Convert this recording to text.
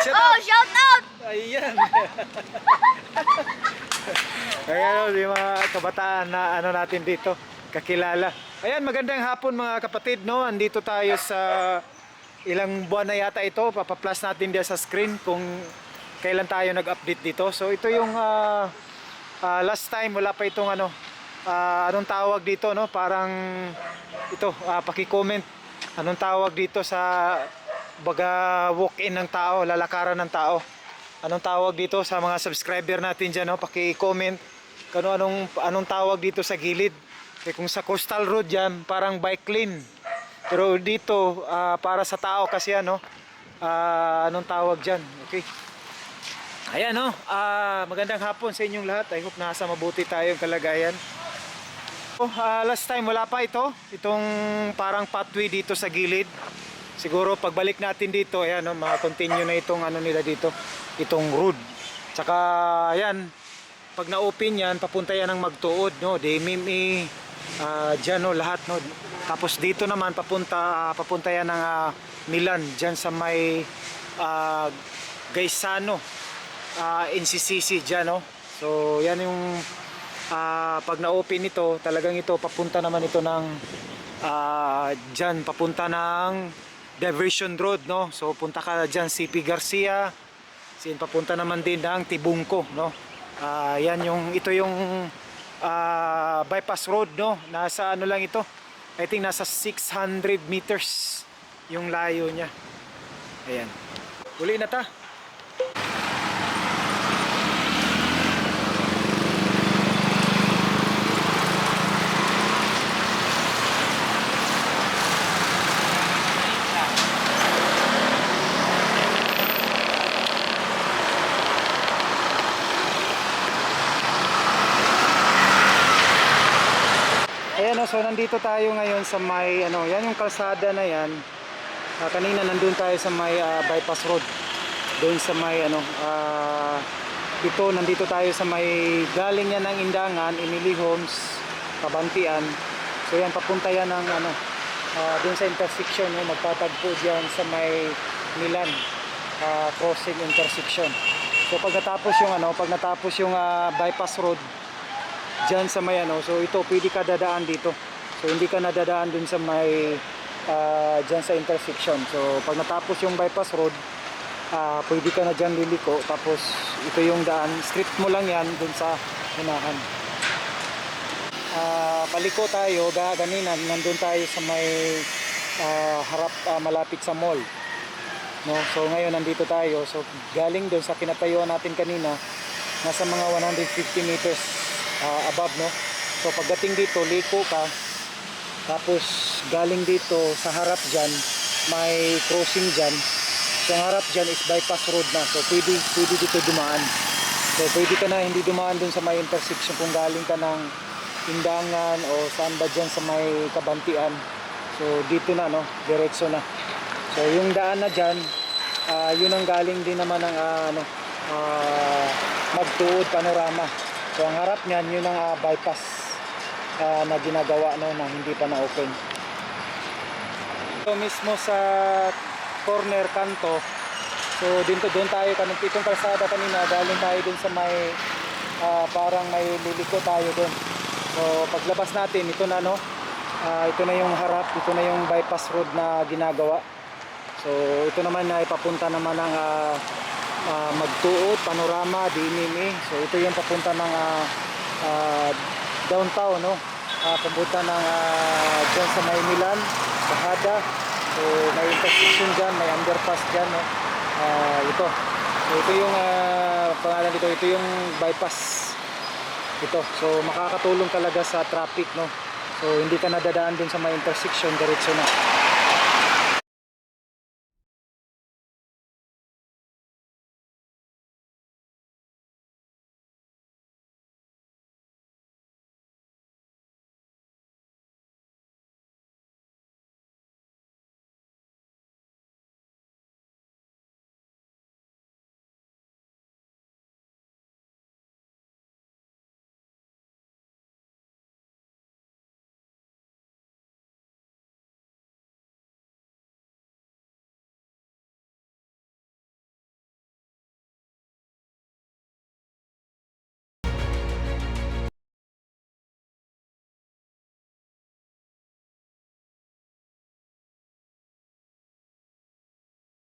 Shout Oh, out! shout out! Ayan. Ayan o, yung mga kabataan na ano natin dito, kakilala. Ayan, magandang hapon mga kapatid, no? Andito tayo sa ilang buwan na yata ito. Papaplus natin dia sa screen kung kailan tayo nag-update dito. So ito yung last time, wala pa itong ano, anong tawag dito, no? Parang ito, paki-comment. Anong tawag dito sa baga walk-in ng tao, lalakaran ng tao. Anong tawag dito sa mga subscriber natin dyan, no? Paki-comment kung anong tawag dito sa gilid. Kung sa coastal road dyan, parang bike lane. Pero dito, para sa tao kasi ano, anong tawag dyan. Okay. Ayan, no? Magandang hapon sa inyong lahat. I hope nasa mabuti tayong kalagayan. Last time wala pa itong parang pathway dito sa gilid. Siguro pagbalik natin dito, ayan, no, ma-continue na itong ano nila dito, itong road. Tsaka ayan, pag na-open yan, papunta yan ng Magtuod, no, DMME, dyan, no, lahat, no. Tapos dito naman papunta yan ng Milan, dyan sa may Gaisano, NCCC dyan, no. So yan yung pag na-open ito, talagang ito papunta naman ito ng dyan, papunta ng Diversion Road, no. So punta ka dyan CP Garcia, papunta naman din ng Tibungco, no. Ito yung bypass road, no. Nasa ano lang ito, I think nasa 600 meters yung layo niya. Ayan, uli na ta. Ayan, so nandito tayo ngayon sa may ano, yan yung kalsada na yan. Kanina nandun tayo sa may bypass road. Doon sa may ano, nandito tayo sa may galing yan ng Indangan, Emily Homes, Kabantian. So yan, papunta yan ng ano, doon sa intersection, no, magtatagpo diyan sa may Milan crossing intersection. So pag natapos yung bypass road dyan sa may ano, so ito pwede ka dadaan dito. So hindi ka nadadaan dun sa may dyan sa intersection. So pag natapos yung bypass road, pwede ka na dyan liliko. Tapos ito yung daan, straight mo lang yan dun sa unahan. Paliko tayo, ganina nandun tayo sa may harap, malapit sa mall, no? So ngayon nandito tayo. So galing dun sa kinatayuan natin kanina, nasa mga 150 meters above, no. So pagdating dito, liko ka, tapos galing dito sa harap dyan, may crossing dyan. So ang harap dyan is bypass road na, so pwede dito dumaan. So pwede ka na hindi dumaan dun sa may intersection kung galing ka ng Indangan o saan ba dyan sa may Kabantian. So dito na, no, diretso na. So yung daan na dyan, yun ang galing din naman ng Magtuod Panorama. So ang harap niyan, yun ang bypass na ginagawa, no, na hindi pa na-open. So mismo sa corner kanto, so doon tayo, itong kalsada kanina, galing tayo dun sa may parang may liliko tayo dun. So paglabas natin, ito na, no, ito na yung harap, ito na yung bypass road na ginagawa. So ito naman ay papunta naman ng Magtuod Panorama, DMME. So ito yung papunta ng downtown, no, papunta ng dyan sa may Milan, Bahada. So may intersection dyan, may underpass dyan, no. Ito, so ito yung pangalan dito, ito yung bypass ito. So makakatulong talaga sa traffic, no. So hindi ka nadadaan dun sa may intersection, diretso na.